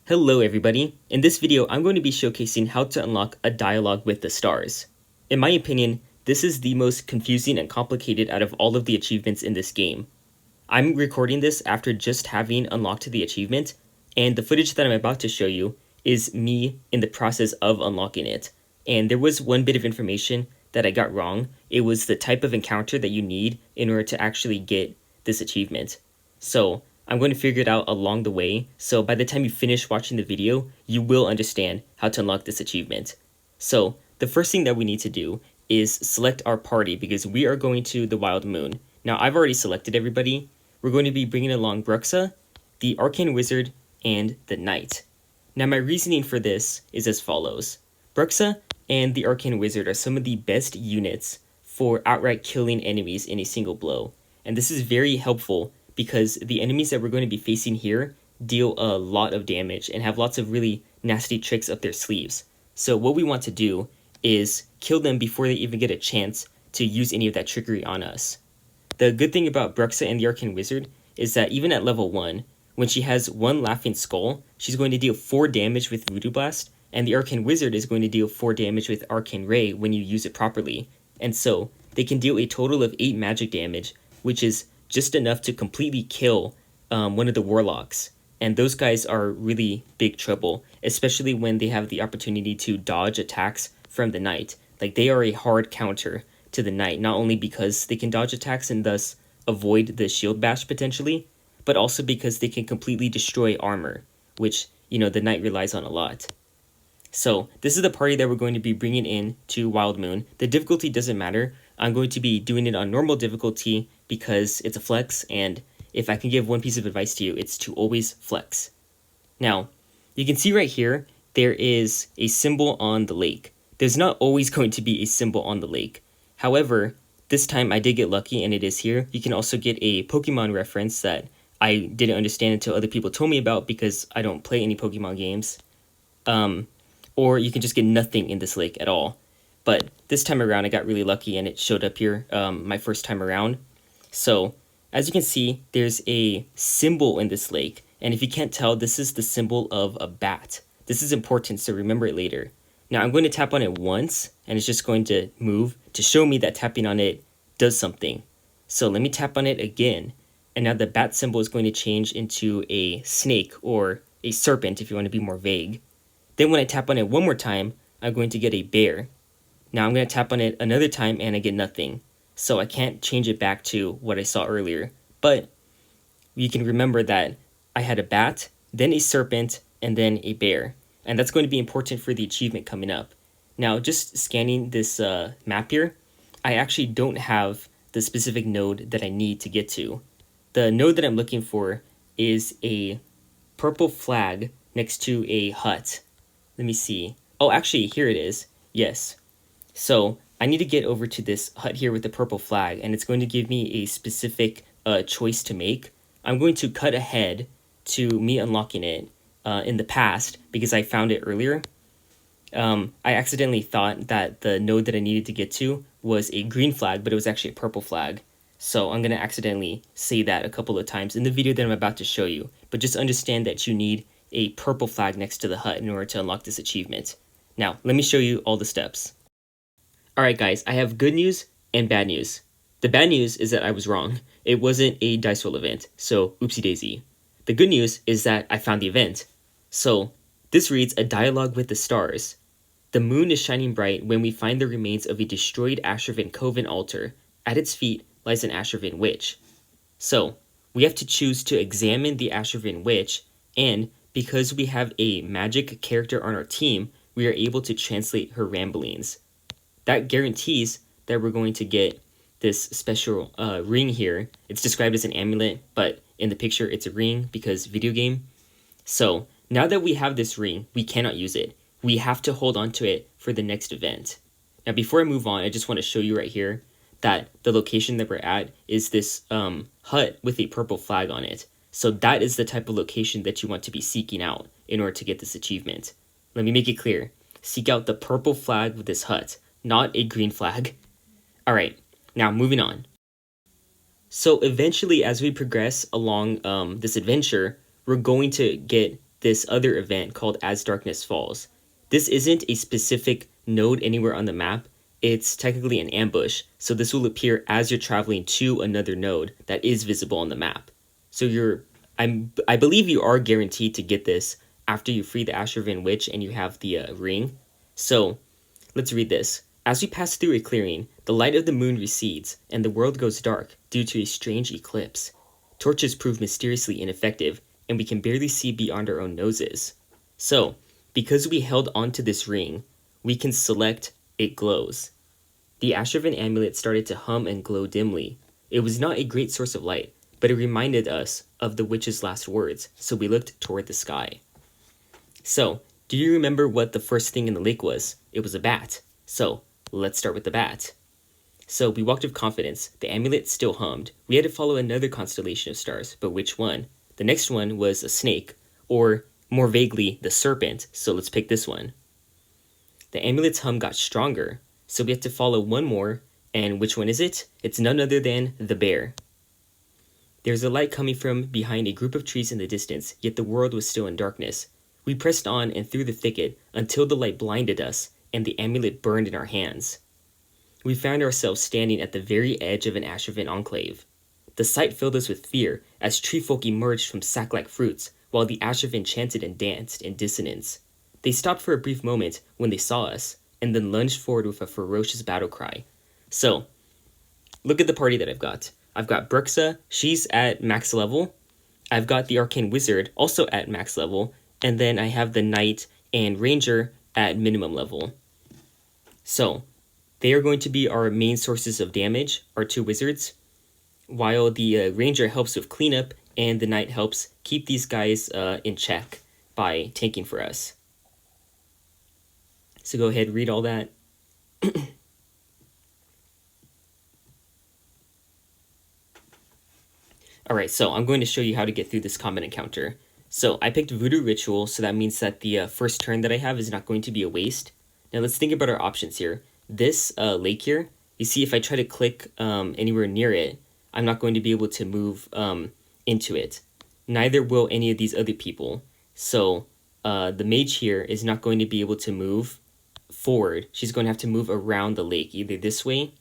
Hello everybody, in this video I'm going to be showcasing how to unlock a dialogue with the stars. In my opinion, this is the most confusing and complicated out of all of the achievements in this game. I'm recording this after just having unlocked the achievement, and the footage that I'm about to show you is me in the process of unlocking it. And there was one bit of information that I got wrong. It was the type of encounter that you need in order to actually get this achievement. So I'm going to figure it out along the way, so by the time you finish watching the video, you will understand how to unlock this achievement. So the first thing that we need to do is select our party because we are going to the Wild Moon. Now I've already selected everybody. We're going to be bringing along Bruxa, the Arcane Wizard, and the Knight. Now my reasoning for this is as follows. Bruxa and the Arcane Wizard are some of the best units for outright killing enemies in a single blow, and this is very helpful because the enemies that we're going to be facing here deal a lot of damage and have lots of really nasty tricks up their sleeves. So what we want to do is kill them before they even get a chance to use any of that trickery on us. The good thing about Bruxa and the Arcane Wizard is that even at level 1, when she has one Laughing Skull, she's going to deal 4 damage with Voodoo Blast, and the Arcane Wizard is going to deal 4 damage with Arcane Ray when you use it properly. And so they can deal a total of 8 magic damage, which is just enough to completely kill one of the warlocks. And those guys are really big trouble, especially when they have the opportunity to dodge attacks from the Knight. Like, they are a hard counter to the Knight, not only because they can dodge attacks and thus avoid the shield bash potentially, but also because they can completely destroy armor, which, the Knight relies on a lot. So this is the party that we're going to be bringing in to Wild Moon. The difficulty doesn't matter. I'm going to be doing it on normal difficulty because it's a flex, and if I can give one piece of advice to you, it's to always flex. Now, you can see right here, there is a symbol on the lake. There's not always going to be a symbol on the lake. However, this time I did get lucky and it is here. You can also get a Pokemon reference that I didn't understand until other people told me about because I don't play any Pokemon games. Or you can just get nothing in this lake at all. But this time around, I got really lucky and it showed up here my first time around. So, as you can see, there's a symbol in this lake. And if you can't tell, this is the symbol of a bat. This is important, so remember it later. Now, I'm going to tap on it once, and it's just going to move to show me that tapping on it does something. So let me tap on it again. And now the bat symbol is going to change into a snake or a serpent if you want to be more vague. Then when I tap on it one more time, I'm going to get a bear. Now I'm going to tap on it another time and I get nothing. So I can't change it back to what I saw earlier. But you can remember that I had a bat, then a serpent, and then a bear. And that's going to be important for the achievement coming up. Now just scanning this map here, I actually don't have the specific node that I need to get to. The node that I'm looking for is a purple flag next to a hut. Let me see. Oh, actually, here it is. Yes. So I need to get over to this hut here with the purple flag, and it's going to give me a specific choice to make. I'm going to cut ahead to me unlocking it in the past because I found it earlier. I accidentally thought that the node that I needed to get to was a green flag, but it was actually a purple flag. So I'm going to accidentally say that a couple of times in the video that I'm about to show you. But just understand that you need a purple flag next to the hut in order to unlock this achievement. Now, let me show you all the steps. Alright guys, I have good news and bad news. The bad news is that I was wrong. It wasn't a dice roll event, so oopsie daisy. The good news is that I found the event. So, this reads a dialogue with the stars. The moon is shining bright when we find the remains of a destroyed Ashervin Coven altar. At its feet lies an Ashervin witch. So, we have to choose to examine the Ashervin witch, and because we have a magic character on our team, we are able to translate her ramblings. That guarantees that we're going to get this special ring here. It's described as an amulet, but in the picture it's a ring because video game. So now that we have this ring, we cannot use it. We have to hold on to it for the next event. Now before I move on, I just want to show you right here that the location that we're at is this hut with a purple flag on it. So that is the type of location that you want to be seeking out in order to get this achievement. Let me make it clear. Seek out the purple flag with this hut, not a green flag. Alright, now moving on. So eventually as we progress along this adventure, we're going to get this other event called As Darkness Falls. This isn't a specific node anywhere on the map. It's technically an ambush, so this will appear as you're traveling to another node that is visible on the map. So I believe you are guaranteed to get this after you free the Ashravan Witch and you have the ring. So let's read this. As we pass through a clearing, the light of the moon recedes, and the world goes dark due to a strange eclipse. Torches prove mysteriously ineffective, and we can barely see beyond our own noses. So, because we held onto this ring, we can select It Glows. The Ashravan amulet started to hum and glow dimly. It was not a great source of light, but it reminded us of the witch's last words, so we looked toward the sky. So, do you remember what the first thing in the lake was? It was a bat. So, let's start with the bat. So we walked with confidence. The amulet still hummed. We had to follow another constellation of stars, but which one? The next one was a snake, or more vaguely, the serpent, so let's pick this one. The amulet's hum got stronger, so we had to follow one more, and which one is it? It's none other than the bear. There's a light coming from behind a group of trees in the distance, yet the world was still in darkness. We pressed on and through the thicket until the light blinded us, and the amulet burned in our hands. We found ourselves standing at the very edge of an Ashravan enclave. The sight filled us with fear as tree folk emerged from sack-like fruits, while the Ashravan chanted and danced in dissonance. They stopped for a brief moment when they saw us, and then lunged forward with a ferocious battle cry. So, look at the party that I've got. I've got Bruxa, she's at max level. I've got the Arcane Wizard, also at max level, and then I have the Knight and Ranger at minimum level. So, they are going to be our main sources of damage, our two wizards, while the Ranger helps with cleanup, and the Knight helps keep these guys in check by tanking for us. So go ahead, read all that. Alright, so I'm going to show you how to get through this combat encounter. So I picked Voodoo Ritual, so that means that the first turn that I have is not going to be a waste. Now let's think about our options here. This lake here, you see if I try to click anywhere near it, I'm not going to be able to move into it. Neither will any of these other people. So the mage here is not going to be able to move forward. She's going to have to move around the lake, either this way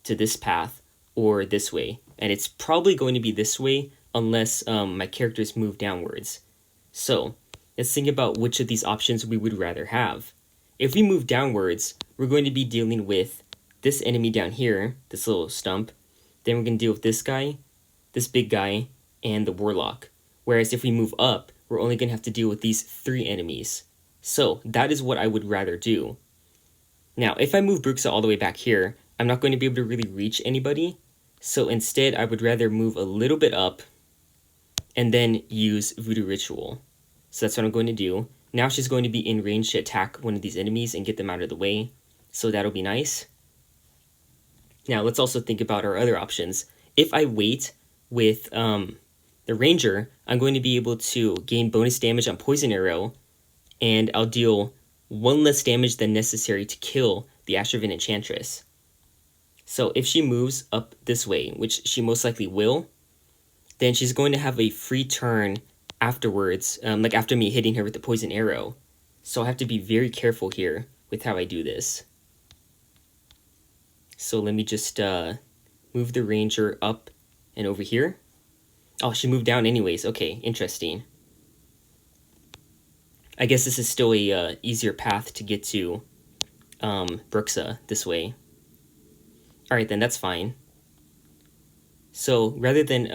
to this path or this way. And it's probably going to be this way unless my characters move downwards. So let's think about which of these options we would rather have. If we move downwards, we're going to be dealing with this enemy down here, this little stump. Then we're going to deal with this guy, this big guy, and the warlock. Whereas if we move up, we're only going to have to deal with these three enemies. So that is what I would rather do. Now, if I move Bruxa all the way back here, I'm not going to be able to really reach anybody. So instead, I would rather move a little bit up and then use Voodoo Ritual. So that's what I'm going to do. Now she's going to be in range to attack one of these enemies and get them out of the way. So that'll be nice. Now let's also think about our other options. If I wait with the Ranger, I'm going to be able to gain bonus damage on Poison Arrow, and I'll deal one less damage than necessary to kill the Ashravan Enchantress. So if she moves up this way, which she most likely will, then she's going to have a free turn afterwards, like after me hitting her with the Poison Arrow. So I have to be very careful here with how I do this. So let me just move the Ranger up and over here. Oh, she moved down anyways. Okay, interesting. I guess this is still a easier path to get to Bruxa this way. Alright then, that's fine. So rather than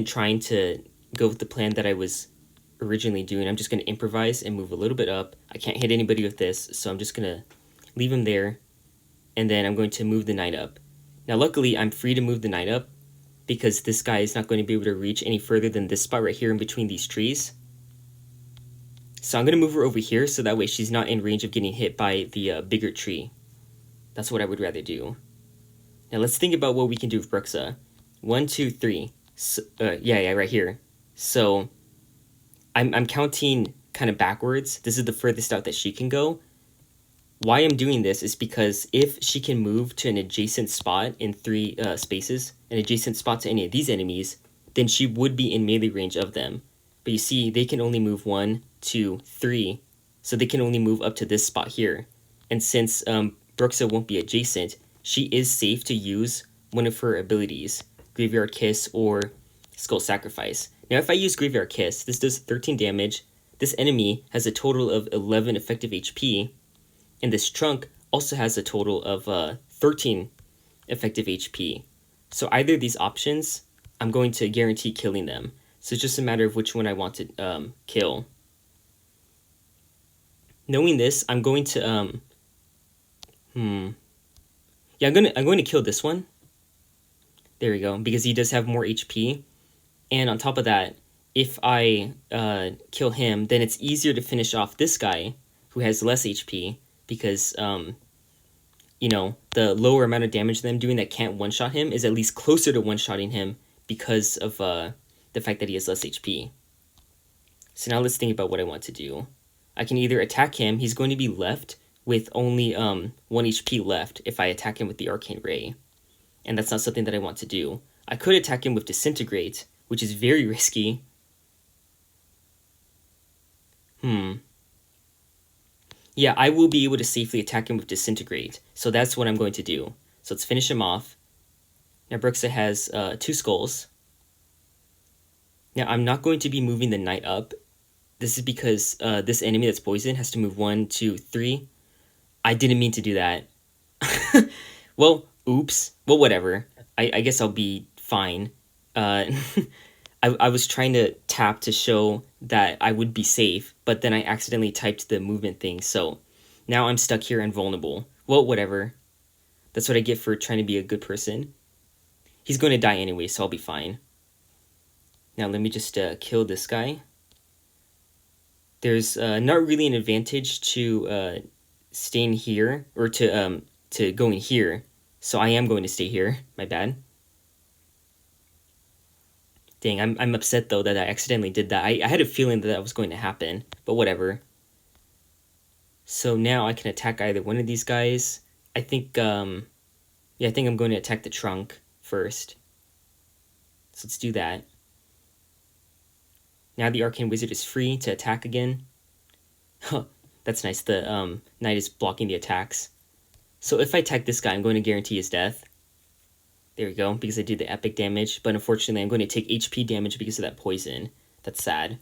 trying to go with the plan that I was originally doing, I'm just going to improvise and move a little bit up. I can't hit anybody with this, so I'm just going to leave him there. And then I'm going to move the Knight up. Now luckily, I'm free to move the Knight up because this guy is not going to be able to reach any further than this spot right here in between these trees. So I'm going to move her over here so that way she's not in range of getting hit by the bigger tree. That's what I would rather do. Now let's think about what we can do with Bruxa. 1, 2, 3. So, yeah, right here. So I'm counting kind of backwards. This is the furthest out that she can go. Why I'm doing this is because if she can move to an adjacent spot in 3 spaces, an adjacent spot to any of these enemies, then she would be in melee range of them. But you see, they can only move 1, 2, 3. So they can only move up to this spot here. And since Brooksa won't be adjacent, she is safe to use one of her abilities, Graveyard Kiss or Skull Sacrifice. Now if I use Graveyard Kiss, this does 13 damage. This enemy has a total of 11 effective HP. And this trunk also has a total of 13 effective HP. So either of these options, I'm going to guarantee killing them. So it's just a matter of which one I want to kill. Knowing this, I'm going to yeah, I'm going to kill this one. There we go, because he does have more HP. And on top of that, if I kill him, then it's easier to finish off this guy who has less HP, because you know, the lower amount of damage that I'm doing that can't one-shot him is at least closer to one-shotting him because of the fact that he has less HP. So now let's think about what I want to do. I can either attack him. He's going to be left with only 1 HP left if I attack him with the Arcane Ray. And that's not something that I want to do. I could attack him with Disintegrate, which is very risky. Yeah, I will be able to safely attack him with Disintegrate. So that's what I'm going to do. So let's finish him off. Now Brooksa has 2 skulls. Now I'm not going to be moving the knight up. This is because this enemy that's poisoned has to move 1, 2, 3. I didn't mean to do that. Well, oops. Well, whatever. I guess I'll be fine. I was trying to tap to show that I would be safe, but then I accidentally typed the movement thing, so now I'm stuck here and vulnerable. Well, whatever. That's what I get for trying to be a good person. He's going to die anyway, so I'll be fine. Now let me just kill this guy. There's not really an advantage to staying here, or to going here, so I am going to stay here. My bad. Dang, I'm upset though that I accidentally did that. I had a feeling that was going to happen, but whatever. So now I can attack either one of these guys. I think, yeah, I think I'm going to attack the trunk first. So let's do that. Now the Arcane Wizard is free to attack again. Huh, that's nice. The knight is blocking the attacks. So if I attack this guy, I'm going to guarantee his death. There we go, because I did the epic damage, but unfortunately I'm going to take HP damage because of that poison. That's sad.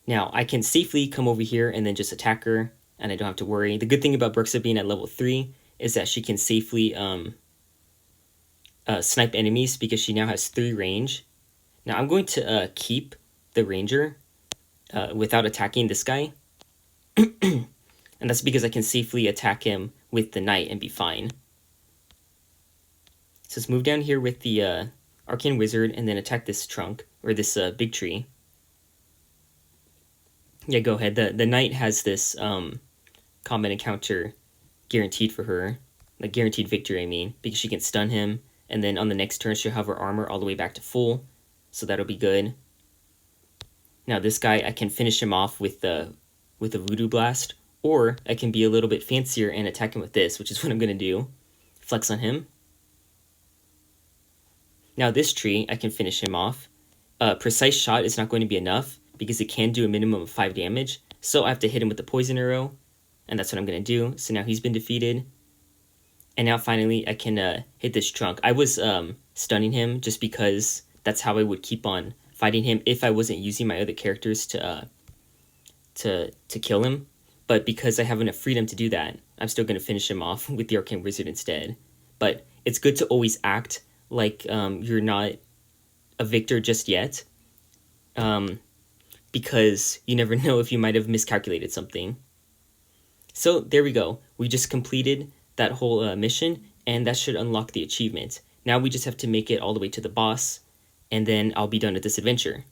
Now, I can safely come over here and then just attack her, and I don't have to worry. The good thing about Brooksa being at level 3 is that she can safely snipe enemies because she now has 3 range. Now, I'm going to keep the ranger without attacking this guy. And that's because I can safely attack him with the knight and be fine. So let's move down here with the Arcane Wizard and then attack this trunk, or this big tree. Yeah, go ahead. The knight has this combat encounter guaranteed for her. Like, guaranteed victory, I mean, because she can stun him, and then on the next turn she'll have her armor all the way back to full, so that'll be good. Now this guy, I can finish him off with a Voodoo Blast, or I can be a little bit fancier and attack him with this, which is what I'm going to do. Flex on him. Now this tree, I can finish him off. Precise Shot is not going to be enough, because it can do a minimum of 5 damage, so I have to hit him with the Poison Arrow, and that's what I'm going to do. So now he's been defeated. And now finally I can hit this trunk. I was stunning him just because that's how I would keep on fighting him if I wasn't using my other characters to kill him. But because I have enough freedom to do that, I'm still going to finish him off with the Arcane Wizard instead. But it's good to always act like you're not a victor just yet, because you never know if you might have miscalculated something. So there we go. We just completed that whole mission, and that should unlock the achievement. Now we just have to make it all the way to the boss, and then I'll be done with this adventure.